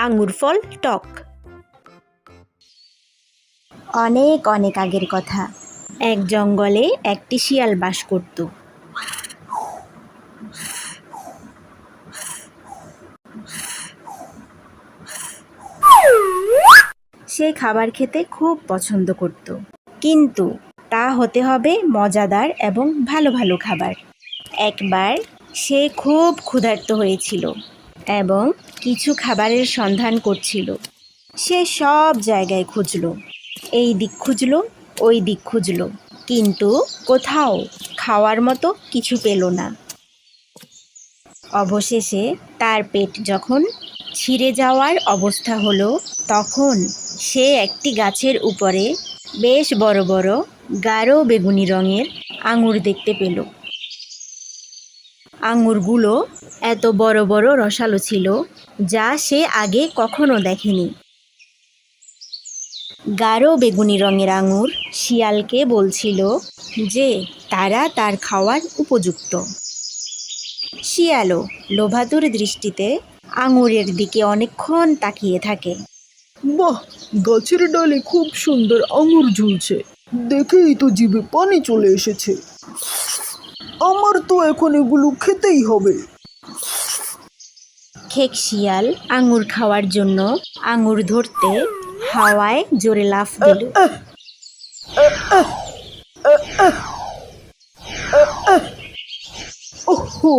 আঙ্গুর ফল টক। অনেক অনেক আগের কথা। এক জঙ্গলে একটি শিয়াল বাস করত। সে খাবার খেতে খুব পছন্দ করত, কিন্তু তা হতে হবে মজাদার এবং ভালো ভালো খাবার। একবার সে খুব ক্ষুধার্ত হয়েছিল এবং কিছু খাবারের সন্ধান করছিল। সে সব জায়গায় খুঁজল, এই দিক খুঁজল, ওই দিক খুঁজল, কিন্তু কোথাও খাওয়ার মতো কিছু পেল না। অবশেষে তার পেট যখন ছিঁড়ে যাওয়ার অবস্থা হলো, তখন সে একটি গাছের উপরে বেশ বড় বড় গাঢ় বেগুনি রঙের আঙুর দেখতে পেল। আঙুরগুলো এত বড় বড় রসালো ছিল যা সে আগে কখনো দেখেনি। গাঢ় বেগুনি রঙের আঙুর শিয়ালকে বলছিল যে তারা তার খাওয়ার উপযুক্ত। শিয়ালও লোভাতুর দৃষ্টিতে আঙুরের দিকে অনেকক্ষণ তাকিয়ে থাকে। বাহ, গাছের ডালে খুব সুন্দর আঙুর ঝুলছে, দেখেই তো জিভে পানি চলে এসেছে। আমার তো এখন এগুলো খেতেই হবে। খেক শিয়াল আঙুর খাওয়ার জন্য আঙুর ধরতে হাওয়ায় জোরে লাফ দিল। ওহো,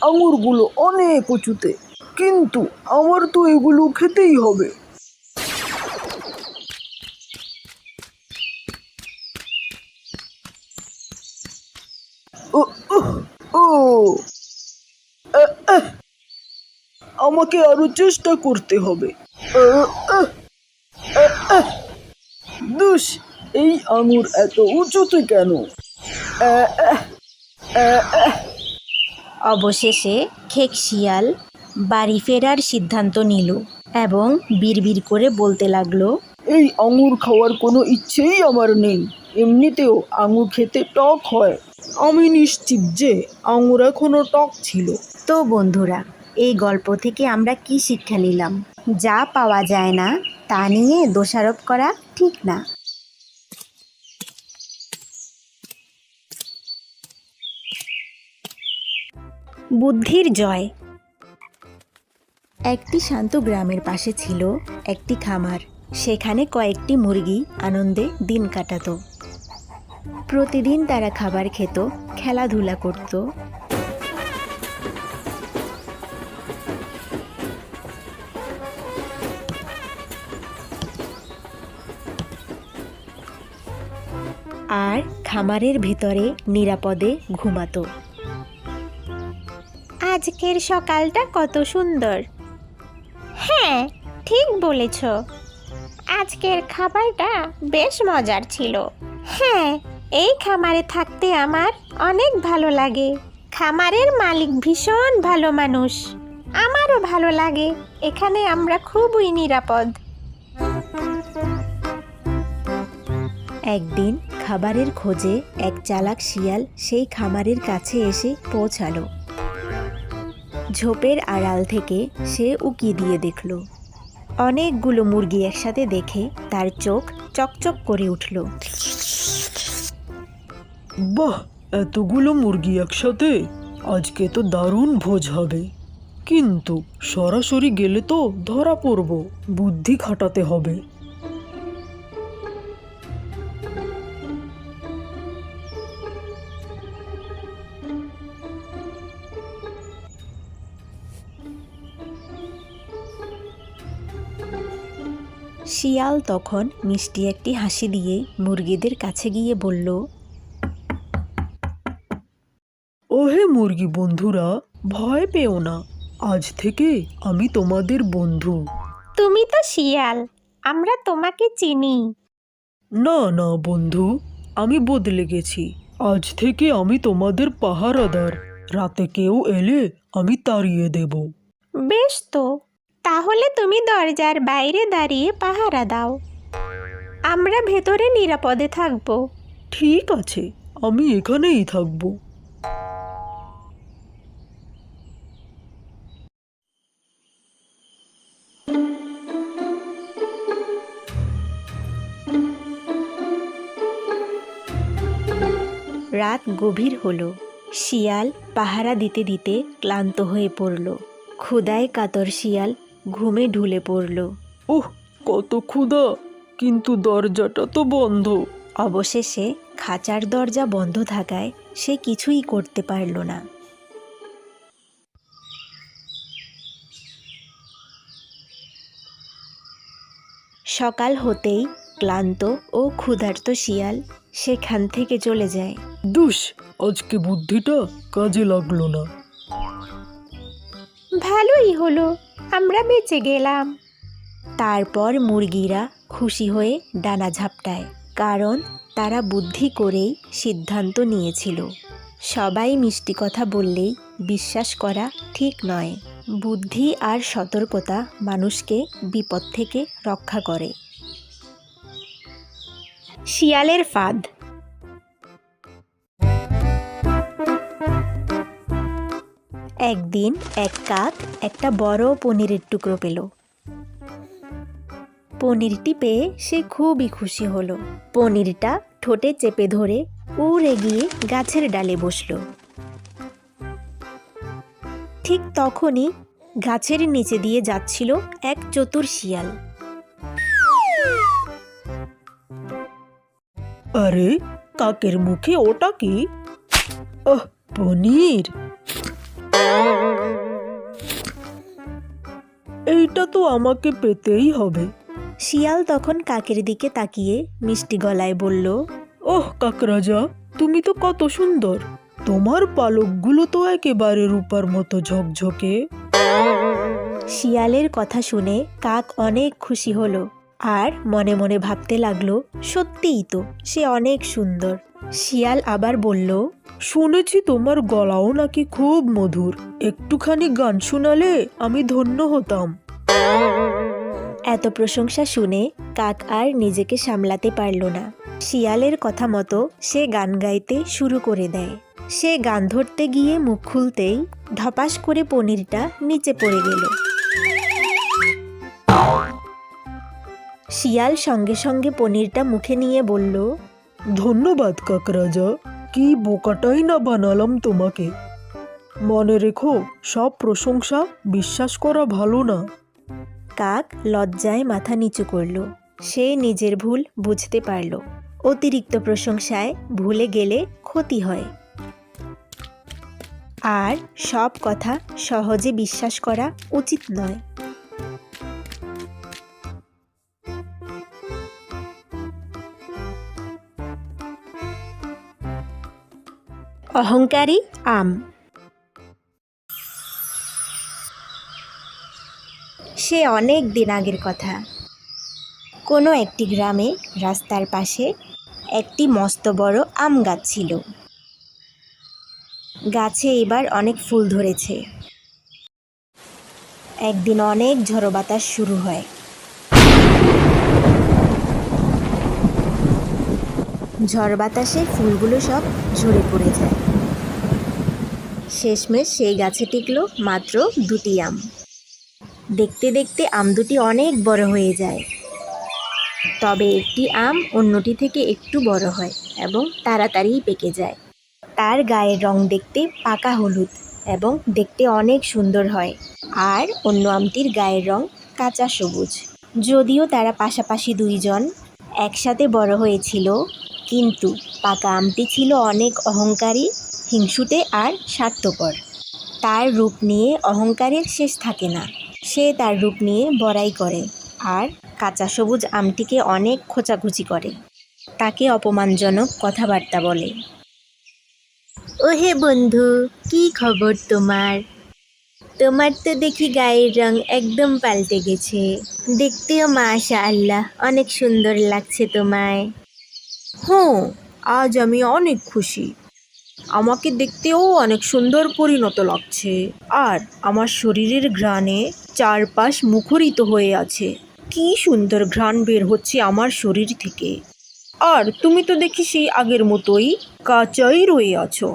আঙুরগুলো অনেক উঁচুতে, কিন্তু আমার তো এগুলো খেতেই হবে। ও ও আমাকে আরো চেষ্টা করতে হবে। দুষ, এই আঙুর এত উঁচুতে কেন? অবশেষে খেক শিয়াল বাড়ি ফেরার সিদ্ধান্ত নিল এবং বিড়বিড় করে বলতে লাগলো, এই আঙুর খাওয়ার কোনো ইচ্ছেই আমার নেই। এমনিতেও আঙুর খেতে টক হয়। আমি নিশ্চিত যে আঙুর এখনো টক ছিল। তো বন্ধুরা, এই গল্প থেকে আমরা কি শিক্ষা নিলাম? যা পাওয়া যায় না তা নিয়ে দোষারোপ করা ঠিক না। বুদ্ধির জয়। একটি শান্ত গ্রামের পাশে ছিল একটি খামার। সেখানে কয়েকটি মুরগি আনন্দে দিন কাটাতো। প্রতিদিন তারা খাবার খেত, খেলাধুলা করত। আর খামারের ভিতরে নিরাপদে ঘুমাতো। আজকের সকালটা কত সুন্দর। হ্যাঁ, ঠিক বলেছ। আজকের খাবারটা বেশ মজার ছিল। হ্যাঁ, এই খামারে থাকতে আমার অনেক ভালো লাগে। খামারের মালিক ভীষণ ভালো মানুষ। আমারও ভালো লাগে। এখানে আমরা খুবই নিরাপদ। একদিন খাবারের খোঁজে এক চালাক শিয়াল সেই খামারের কাছে এসে পৌঁছালো। ঝোপের আড়াল থেকে সে উকি দিয়ে দেখল। অনেকগুলো মুরগি একসাথে দেখে তার চোখ চকচক করে উঠল। বাহ, এতগুলো মুরগি একসাথে! আজকে তো দারুণ ভোজ হবে। কিন্তু সরাসরি গেলে তো ধরা পড়ব। বুদ্ধি খাটাতে হবে। শিয়াল তখন মিষ্টি একটি হাসি দিয়ে মুরগিদের কাছে গিয়ে বলল, ওহে মুরগি বন্ধুরা, ভয় পেও না। আজ থেকে আমি তোমাদের বন্ধু। তুমি তো শিয়াল, আমরা তোমাকে চিনি। না না বন্ধু, আমি বদলে গেছি। আজ থেকে আমি তোমাদের পাহারাদার। রাতে কেউ এলে আমি তাড়িয়ে দেব। বেশ তো, তাহলে তুমি দরজার বাইরে দাঁড়িয়ে পাহারা দাও। আমরা ভেতরে নিরাপদে থাকবো। ঠিক আছে, আমি এখানেই থাকবো। রাত গভীর হলো। শিয়াল পাহারা দিতে দিতে ক্লান্ত হয়ে পড়ল। ক্ষুধায় কাতর শিয়াল ঘুমে ঢুলে পড়ল। ওহ, কত ক্ষুধা, কিন্তু দরজাটা তো বন্ধ। অবশেষে খাঁচার দরজা বন্ধ থাকায় সে কিছুই করতে পারল না। সকাল হতেই ক্লান্ত ও ক্ষুধার্ত শিয়াল সেখান থেকে চলে যায়। দুষ, আজকে বুদ্ধিটা কাজে লাগলো না। ভালোই হলো, আমরা বেঁচে গেলাম। তারপর মুরগিরা খুশি হয়ে ডানা ঝাপটায়, কারণ তারা বুদ্ধি করেই সিদ্ধান্ত নিয়েছিল। সবাই মিষ্টি কথা বললেই বিশ্বাস করা ঠিক নয়। বুদ্ধি আর সতর্কতা মানুষকে বিপদ থেকে রক্ষা করে। শিয়ালের ফাঁদ। একদিন এক কাক একটা বড় পনিরের টুকরো পেল। পনিরটি পেয়ে সে খুবই খুশি হলো। পনিরটা ঠোঁটে চেপে ধরে উড়ে গিয়ে গাছের ডালে বসল। ঠিক তখনই গাছের নিচে দিয়ে যাচ্ছিল এক চতুর শিয়াল। আরে, কাকের মুখে ওটা কি? আহ, পনির! এইটা তো আমাকে পেতেই হবে। শিয়াল তখন কাকের দিকে তাকিয়ে মিষ্টি গলায় বলল, ওহ কাকরাজা, তুমি তো কত সুন্দর। তোমার পালকগুলো তো একেবারে রূপার মতো ঝকঝকে। শিয়ালের কথা শুনে কাক অনেক খুশি হলো আর মনে মনে ভাবতে লাগলো, সত্যিই তো সে অনেক সুন্দর। শিয়াল আবার বলল, শুনেছি তোমার গলাও নাকি খুব মধুর। একটুখানি গান শোনালে আমি ধন্য হতাম। এত প্রশংসা শুনে কাক আর নিজেকে সামলাতে পারল না। শিয়ালের কথা মতো সে গান গাইতে শুরু করে দেয়। সে গান ধরতে গিয়ে মুখ খুলতেই ধপাস করে পনিরটা নিচে পড়ে গেল। শিয়াল সঙ্গে সঙ্গে পনিরটা মুখে নিয়ে বলল, ধন্যবাদ কাকরাজা, কি বোকাটাই না বানালাম তোমাকে। মনে রেখো, সব প্রশংসা বিশ্বাস করা ভালো না। কাক লজ্জায় মাথা নিচু করল। সে নিজের ভুল বুঝতে পারল। অতিরিক্ত প্রশংসায় ভুলে গেলে ক্ষতি হয়। আর সব কথা সহজে বিশ্বাস করা উচিত নয়। অহংকারী আম। সে অনেক দিন আগের কথা। কোনো একটি গ্রামে রাস্তার পাশে একটি মস্ত বড় আম গাছ ছিল। গাছে এবার অনেক ফুল ধরেছে। একদিন অনেক ঝড়ো বাতাস শুরু হয়। ঝড় বাতাসে ফুলগুলো সব ঝরে পড়ে যায়। শেষমেশ সেই গাছে টিকলো মাত্র দুটি আম। দেখতে দেখতে আম দুটি অনেক বড় হয়ে যায়। তবে একটি আম অন্যটি থেকে একটু বড় হয় এবং তাড়াতাড়ি পেকে যায়। তার গায়ের রং দেখতে পাকা হলুদ এবং দেখতে অনেক সুন্দর হয়। আর অন্য আমটির গায়ের রং কাঁচা সবুজ। যদিও তারা পাশাপাশি দুইজন একসাথে বড় হয়েছিল, কিন্তু পাকা আমটি ছিল অনেক অহংকারী, হিংসুটে আর স্বার্থপর। তার রূপ নিয়ে অহংকারের শেষ থাকে না। সে তার রূপ নিয়ে বড়াই করে আর কাঁচা সবুজ আমটিকে অনেক খোঁচাখুচি করে। তাকে অপমানজনক কথাবার্তা বলে। ওহে বন্ধু, কি খবর তোমার? তোমার তো দেখি গায়ের রং একদম পাল্টে গেছে। দেখতেও মাশাআল্লাহ অনেক সুন্দর লাগছে তোমায়। হ্যাঁ, আজ আমি অনেক খুশি। আমাকে দেখতেও অনেক সুন্দর পরিণত লাগছে। আর আমার শরীরের ঘ্রাণে চারপাশ মুখরিত হয়ে আছে। কি সুন্দর ঘ্রাণ বের হচ্ছে আমার শরীর থেকে। আর তুমি তো দেখি সেই আগের মতোই কাঁচাই রয়ে আছো।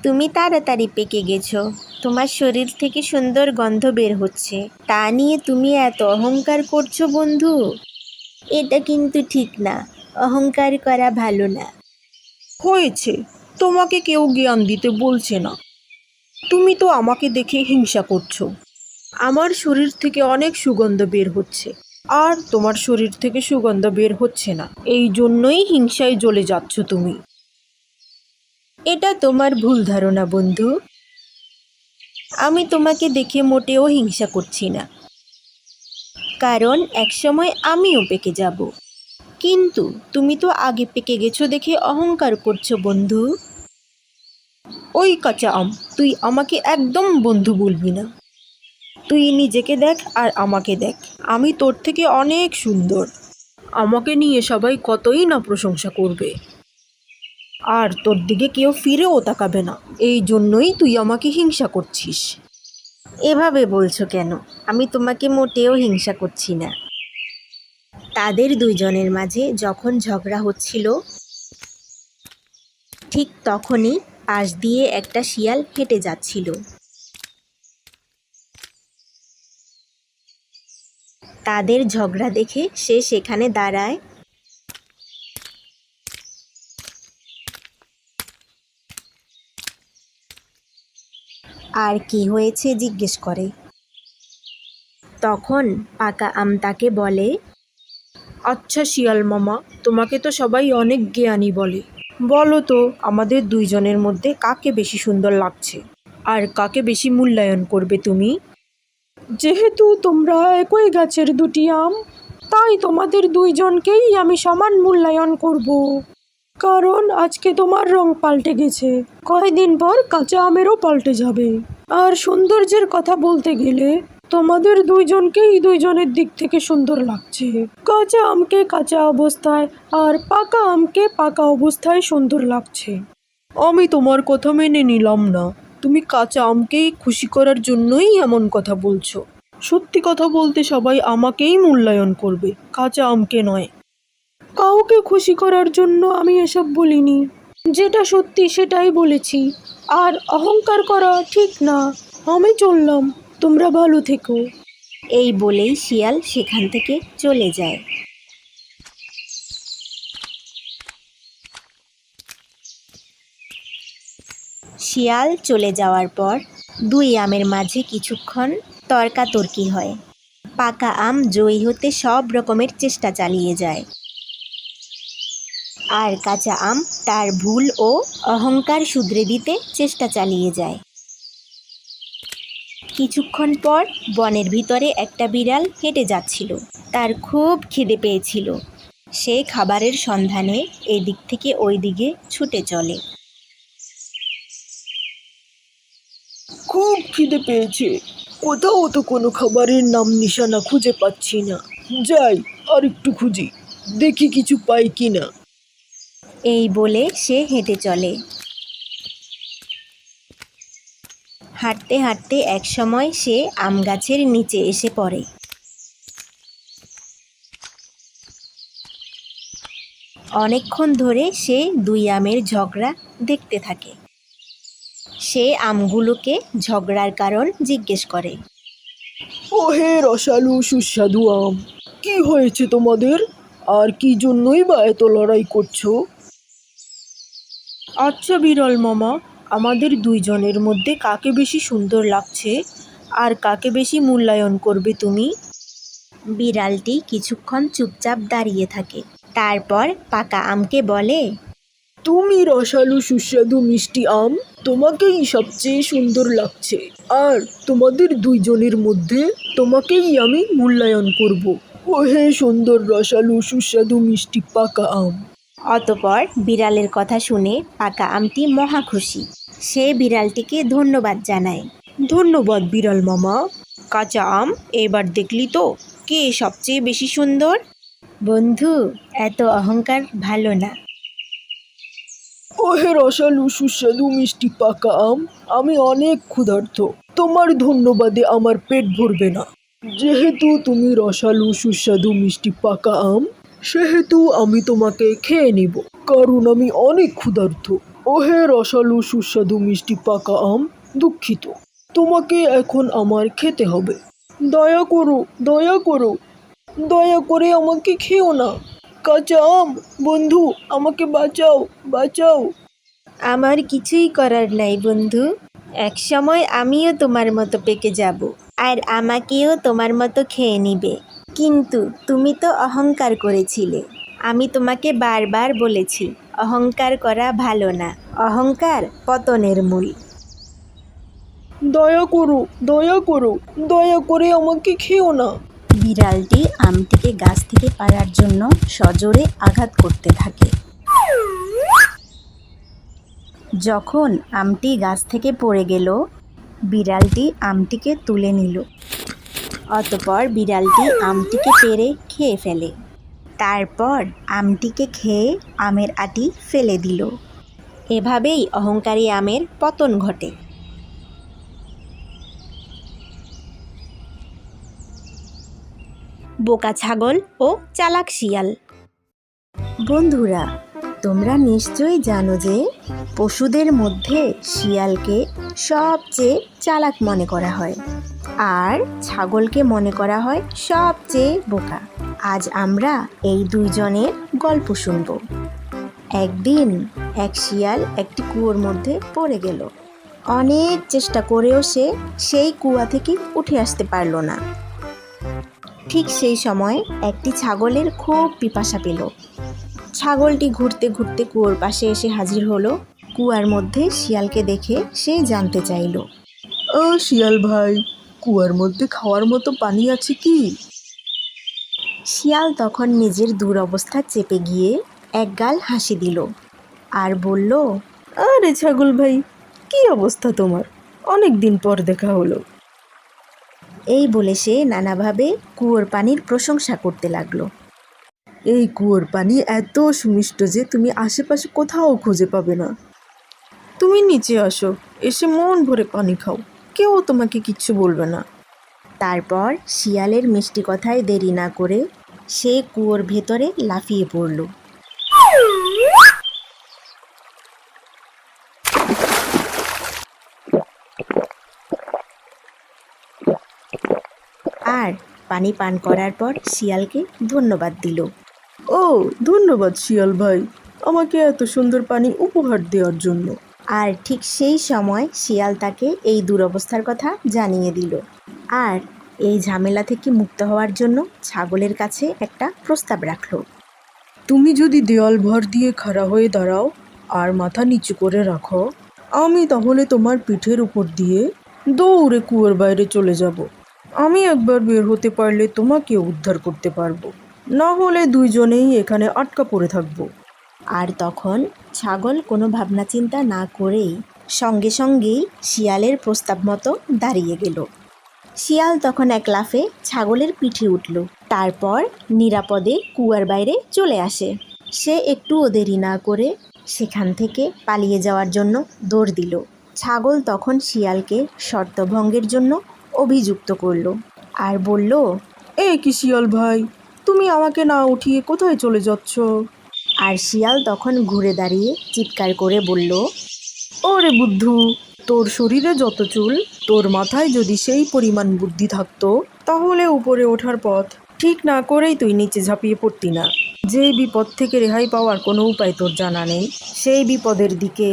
তুমি তাড়াতাড়ি পেকে গেছো। তোমার শরীর থেকে সুন্দর গন্ধ বের হচ্ছে। তা নিয়ে তুমি এত অহংকার করছো বন্ধু? এটা কিন্তু ঠিক না। অহংকার করা ভালো না। হয়েছে, তোমাকে কেউ জ্ঞান দিতে বলছে না। তুমি তো আমাকে দেখে হিংসা করছো। আমার শরীর থেকে অনেক সুগন্ধ বের হচ্ছে, আর তোমার শরীর থেকে সুগন্ধ বের হচ্ছে না। এই জন্যই হিংসায় জ্বলে যাচ্ছ তুমি। এটা তোমার ভুল ধারণা বন্ধু। আমি তোমাকে দেখে মোটেও হিংসা করছি না, কারণ একসময় আমিও পেকে যাব। কিন্তু তুমি তো আগে পেকে গেছো দেখে অহংকার করছো বন্ধু। ওই কাঁচা আম, তুই আমাকে একদম বন্ধু বলবি না। তুই নিজেকে দেখ আর আমাকে দেখ, আমি তোর থেকে অনেক সুন্দর। আমাকে নিয়ে সবাই কতই না প্রশংসা করবে, আর তোর দিকে কেউ ফিরেও তাকাবে না। এই জন্যই তুই আমাকে হিংসা করছিস। এভাবে বলছো কেন? আমি তোমাকে মোটেও হিংসা করছি না। তাদের দুইজনের মাঝে যখন ঝগড়া হচ্ছিল, ঠিক তখনই পাশ দিয়ে একটা শিয়াল হেঁটে যাচ্ছিল। তাদের ঝগড়া দেখে সে সেখানে দাঁড়ায় আর কি হয়েছে জিজ্ঞেস করে। তখন পাকা আম তাকে বলে, আচ্ছা শিয়াল মামা, তোমাকে তো সবাই অনেক জ্ঞানী বলে। বলো তো, আমাদের দুইজনের মধ্যে কাকে বেশি সুন্দর লাগছে, আর কাকে বেশি মূল্যায়ন করবে তুমি? যেহেতু তোমরা একই গাছের দুটি আম, তাই তোমাদের দুইজনকেই আমি সমান মূল্যায়ন করব। কারণ আজকে তোমার রং পাল্টে গেছে, কয়েকদিন পর কাঁচা আমেরও পাল্টে যাবে। আর সৌন্দর্যের কথা বলতে গেলে তোমাদের দুইজনকেই দুইজনের দিক থেকে সুন্দর লাগছে। কাঁচা আমকে কাঁচা অবস্থায় আর পাকা আমকে পাকা অবস্থায় সুন্দর লাগছে। আমি তোমার কথা মেনে নিলাম না। তুমি কাঁচা আমকেই খুশি করার জন্যই এমন কথা বলছো। সত্যি কথা বলতে সবাই আমাকেই মূল্যায়ন করবে, কাঁচা আমকে নয়। কাউকে খুশি করার জন্য আমি এসব বলিনি, যেটা সত্যি সেটাই বলেছি। আর অহংকার করা ঠিক না। আমি চললাম, তোমরা ভালো থেকো। এই বলেই শিয়াল সেখান থেকে চলে যায়। শিয়াল চলে যাওয়ার পর দুই আমের মাঝে কিছুক্ষণ তর্কাতর্কি হয়। পাকা আম জয়ী হতে সব রকমের চেষ্টা চালিয়ে যায়, আর কাঁচা আম তার ভুল ও অহংকার শুধরে দিতে চেষ্টা চালিয়ে যায়। কিছুক্ষণ পর বনের ভিতরে একটা বিড়াল হেঁটে যাচ্ছিল। তার খুব খিদে পেয়েছিল। সে খাবারের সন্ধানে এদিক থেকে ওই দিকে ছুটে চলে। খুব খিদে পেয়েছে, কোথাও তো কোনো খাবারের নাম নিশানা খুঁজে পাচ্ছি না। যাই আর একটু খুঁজি, দেখি কিছু পাই কিনা। এই বলে সে হেঁটে চলে। হাঁটতে হাঁটতে একসময় সে আম গাছের নিচে এসে পড়ে। অনেকক্ষণ ধরে সে দুই আমের ঝগড়া দেখতে থাকে। সে আমগুলোকে ঝগড়ার কারণ জিজ্ঞেস করে। ও হে রসালো সুস্বাদু আম, কি হয়েছে তোমাদের? আর কি জন্যই বা এত লড়াই করছো? আচ্ছা বিরল মামা, আমাদের দুইজনের মধ্যে কাকে বেশি সুন্দর লাগছে আর কাকে বেশি মূল্যায়ন করবে তুমি? বিড়ালটি কিছুক্ষণ চুপচাপ দাঁড়িয়ে থাকে। তারপর পাকা আমকে বলে, তুমি রসালো সুস্বাদু মিষ্টি আম, তোমাকেই সবচেয়ে সুন্দর লাগছে। আর তোমাদের দুইজনের মধ্যে তোমাকেই আমি মূল্যায়ন করব। ও হে সুন্দর রসালো সুস্বাদু মিষ্টি পাকা আম। অতপর বিড়ালের কথা শুনে পাকা আমটি মহা খুশি। সে বিড়ালটিকে ধন্যবাদ জানায়। ধন্যবাদ বিড়াল মামা। কাঁচা আম, এবার দেখলি তো কে সবচেয়ে বেশি সুন্দর? বন্ধু, এত অহংকার ভালো না। ও হে রসালো সুস্বাদু মিষ্টি পাকা আম, আমি অনেক ক্ষুধার্ত। তোমার ধন্যবাদে আমার পেট ভরবে না। যেহেতু তুমি রসালো সুস্বাদু মিষ্টি পাকা আম, সেহেতু আমি তোমাকে খেয়ে নিব, কারণ আমি অনেক ক্ষুধার্ত। ও হে রসালো সুস্বাদু মিষ্টি পাকা আম, দুঃখিত, তোমাকে এখন আমার খেতে হবে। দয়া করো, দয়া করো, দয়া করে আমাকে খেও না। কাঁচা আম বন্ধু, আমাকে বাঁচাও, বাঁচাও। আমার কিছুই করার নাই বন্ধু, এক সময় আমিও তোমার মতো পেকে যাব আর আমাকেও তোমার মতো খেয়ে নিবে। কিন্তু তুমি তো অহংকার করেছিলে। আমি তোমাকে বারবার বলেছি অহংকার করা ভালো না, অহংকার পতনের মূল। দয়া করো, দয়া করো, দয়া করে আমাকে খেও না। বিড়ালটি আমটিকে গাছ থেকে পাড়ার জন্য সজোরে আঘাত করতে থাকে। যখন আমটি গাছ থেকে পড়ে গেল, বিড়ালটি আমটিকে তুলে নিল। অতঃপর বিড়ালটি আমটিকে পেড়ে খেয়ে ফেলে। তারপর আমটিকে খেয়ে আমের আটি ফেলে দিল। এভাবেই অহংকারী আমের পতন ঘটে। বোকা ছাগল ও চালাক শিয়াল। বন্ধুরা, তোমরা নিশ্চয়ই জানো যে পশুদের মধ্যে শিয়ালকে সবচেয়ে চালাক মনে করা হয় আর ছাগলকে মনে করা হয় সবচেয়ে বোকা। আজ আমরা এই দুইজনের গল্প শুনব। একদিন এক শিয়াল একটি কুয়োর মধ্যে পড়ে গেল। অনেক চেষ্টা করেও সে সেই কুয়া থেকে উঠে আসতে পারল না। ঠিক সেই সময় একটি ছাগলের খুব পিপাসা পেল। ছাগলটি ঘুরতে ঘুরতে কুয়োর পাশে এসে হাজির হলো। কুয়ার মধ্যে শিয়ালকে দেখে সে জানতে চাইল, ও শিয়াল ভাই, কুয়ার মধ্যে খাওয়ার মতো পানি আছে কি? শিয়াল তখন নিজের দুরবস্থা চেপে গিয়ে একগাল হাসি দিল আর বলল, আরে ছাগল ভাই, কি অবস্থা তোমার? অনেক দিন পর দেখা হলো। এই বলে সে নানাভাবে কুয়োর পানির প্রশংসা করতে লাগলো। এই কুয়োর পানি এত সুমিষ্ট যে তুমি আশেপাশে কোথাও খুঁজে পাবে না। তুমি নিচে আসো, এসে মন ভরে পানি খাও, কেউ তোমাকে কিচ্ছু বলবে না। তারপর শিয়ালের মিষ্টি কথায় দেরি না করে সে কুয়োর ভেতরে লাফিয়ে পড়ল। আর পানি পান করার পর শিয়ালকে ধন্যবাদ দিল। ও, ধন্যবাদ শিয়াল ভাই, আমাকে এত সুন্দর পানি উপহার দেওয়ার জন্য। আর ঠিক সেই সময় শিয়াল তাকে এই দুরবস্থার কথা জানিয়ে দিল আর এই ঝামেলা থেকে মুক্ত হওয়ার জন্য ছাগলের কাছে একটা প্রস্তাব রাখলো। তুমি যদি দেওয়াল ভর দিয়ে খাড়া হয়ে দাঁড়াও আর মাথা নিচু করে রাখো, আমি তাহলে তোমার পিঠের উপর দিয়ে দৌড়ে কুয়োর বাইরে চলে যাব। আমি একবার বের হতে পারলে তোমাকে উদ্ধার করতে পারবো, না হলে দুইজনেই এখানে আটকা পড়ে থাকবো। আর তখন ছাগল কোনো ভাবনা চিন্তা না করেই সঙ্গে সঙ্গেই শিয়ালের প্রস্তাব মতো দাঁড়িয়ে গেল। শিয়াল তখন এক লাফে ছাগলের পিঠে উঠল, তারপর নিরাপদে কুয়ার বাইরে চলে আসে। সে একটুও দেরি না করে সেখান থেকে পালিয়ে যাওয়ার জন্য দৌড় দিল। ছাগল তখন শিয়ালকে শর্তভঙ্গের জন্য অভিযুক্ত করল আর বলল, এ কি শিয়াল ভাই, তুমি আমাকে না উঠিয়ে কোথায় চলে যাচ্ছ? আর শিয়াল তখন ঘুরে দাঁড়িয়ে চিৎকার করে বলল, ওরে বুদ্ধু, তোর শরীরে যত চুল, তোর মাথায় যদি সেই পরিমাণ বুদ্ধি থাকতো তাহলে উপরে ওঠার পথ ঠিক না করেই তুই নিচে ঝাঁপিয়ে পড়তি না। যে বিপদ থেকে রেহাই পাওয়ার কোনো উপায় তোর জানা নেই, সেই বিপদের দিকে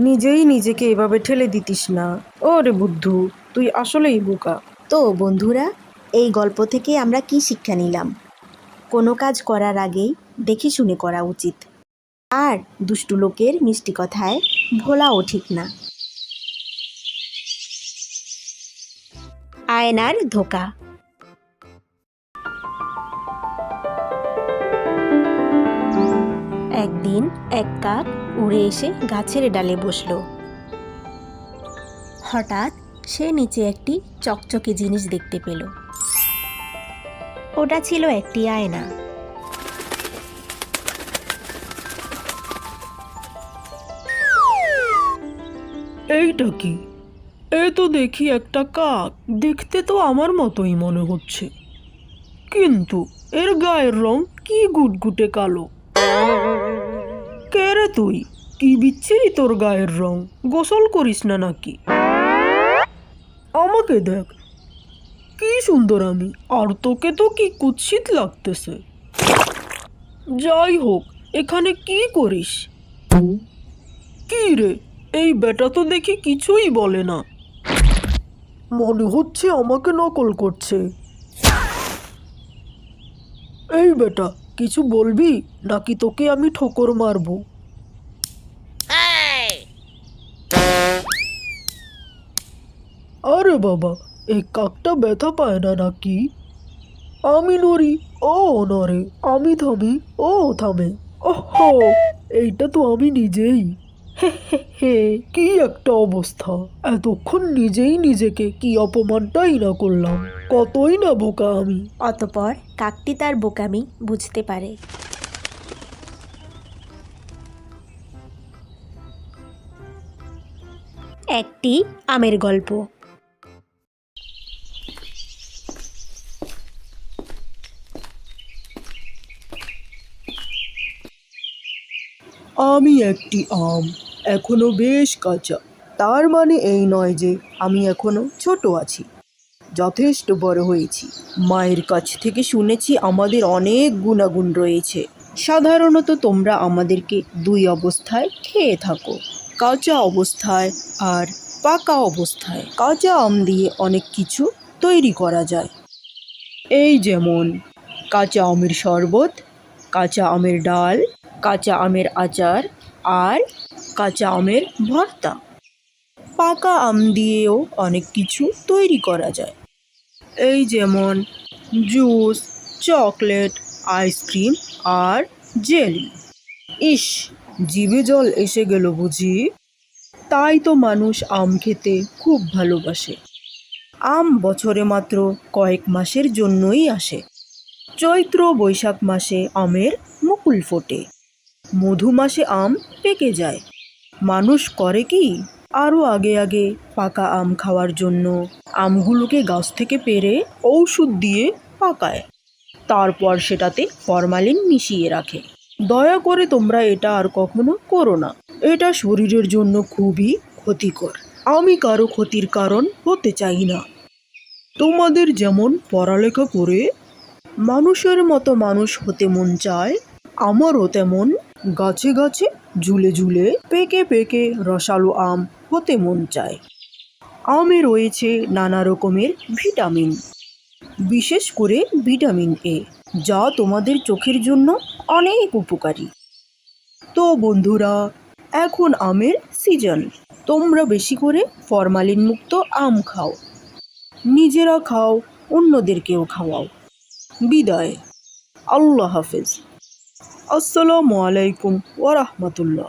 নিজেই নিজেকে এভাবে ঠেলে দিতিস না। ওরে বুদ্ধু, তুই আসলেই বোকা। তো বন্ধুরা, এই গল্প থেকে আমরা কি শিক্ষা নিলাম? কোনো কাজ করার আগেই দেখে শুনে করা উচিত, আর দুষ্টু লোকের মিষ্টি কথায় ভোলাও ঠিক না। আয়নার ধোকা। একদিন এক কাক উড়ে এসে গাছের ডালে বসল। হঠাৎ সে নিচে একটি চকচকে জিনিস দেখতে পেল। ওটা ছিল একটি আয়না। এইটা কি? এ তো দেখি একটা কাক, দেখতে তো আমার মতোই মনে হচ্ছে, কিন্তু এর গায়ের রং কি গুটগুটে কালো। কে রে তুই? কি বিচ্ছিরি তোর গায়ের রং, গোসল করিস না নাকি? আমাকে দেখ, কি সুন্দর আমি, আর তোকে তো কি কুৎসিত লাগতেছে। যাই হোক, এখানে কি করিস? কি রে, এই বেটা তো দেখি কিছুই বলে না। মনে হচ্ছে আমাকে নকল করছে। এই বেটা, কিছু বলবি নাকি তোকে আমি ঠোকর মারবো? আরে বাবা, এই কাকটা ব্যথা পায় না নাকি? আমি নড়ি, ও নড়ে, আমি থামি, ও থামে। ওহো, এইটা তো আমি নিজেই। হে হে হে, কি একটা অবস্থা! এতক্ষণ নিজেই নিজেকে কি অপমানটাই না করলাম, কতই না বোকা আমি। অতপর কাকটি তার বোকামি বুঝতে পারে। একটি আমের গল্প। আমি একটি আম, এখনো বেশ কাঁচা। তার মানে এই নয় যে আমি এখনো ছোট আছি, যথেষ্ট বড় হয়েছি। মায়ের কাছ থেকে শুনেছি আমাদের অনেক গুণাগুণ রয়েছে। সাধারণত তোমরা আমাদেরকে দুই অবস্থায় খেয়ে থাকো, কাঁচা অবস্থায় আর পাকা অবস্থায়। কাঁচা আম দিয়ে অনেক কিছু তৈরি করা যায়, এই যেমন কাঁচা আমের শরবত, কাঁচা আমের ডাল, কাঁচা আমের আচার আর কাঁচা আমের ভর্তা। পাকা আম দিয়েও অনেক কিছু তৈরি করা যায়, এই যেমন জুস, চকলেট, আইসক্রিম আর জেলি। ইস, জিভে জল এসে গেল বুঝি। তাই তো মানুষ আম খেতে খুব ভালোবাসে। আম বছরে মাত্র কয়েক মাসের জন্যই আসে। চৈত্র বৈশাখ মাসে আমের মুকুল ফোটে, মধু মাসে আম পেকে যায়। মানুষ করে কি, আরও আগে আগে পাকা আম খাওয়ার জন্য আমগুলোকে গাছ থেকে পেড়ে ঔষধ দিয়ে পাকায়, তারপর সেটাতে ফরমালিন মিশিয়ে রাখে। দয়া করে তোমরা এটা আর কখনো করো না, এটা শরীরের জন্য খুবই ক্ষতিকর। আমি কারো ক্ষতির কারণ হতে চাই না। তোমাদের যেমন পড়ালেখা করে মানুষের মতো মানুষ হতে মন চায়, আমারও তেমন গাছে গাছে ঝুলে ঝুলে পেকে পেকে রসালো আম হতে মন চায়। আমে রয়েছে নানা রকমের ভিটামিন, বিশেষ করে ভিটামিন এ, যা তোমাদের চোখের জন্য অনেক উপকারী। তো বন্ধুরা, এখন আমের সিজন, তোমরা বেশি করে ফরমালিন মুক্ত আম খাও, নিজেরা খাও, অন্যদেরকেও খাওয়াও। বিদায়, আল্লাহ হাফেজ, আসসালামু আলাইকুম ওয়া রাহমাতুল্লাহ।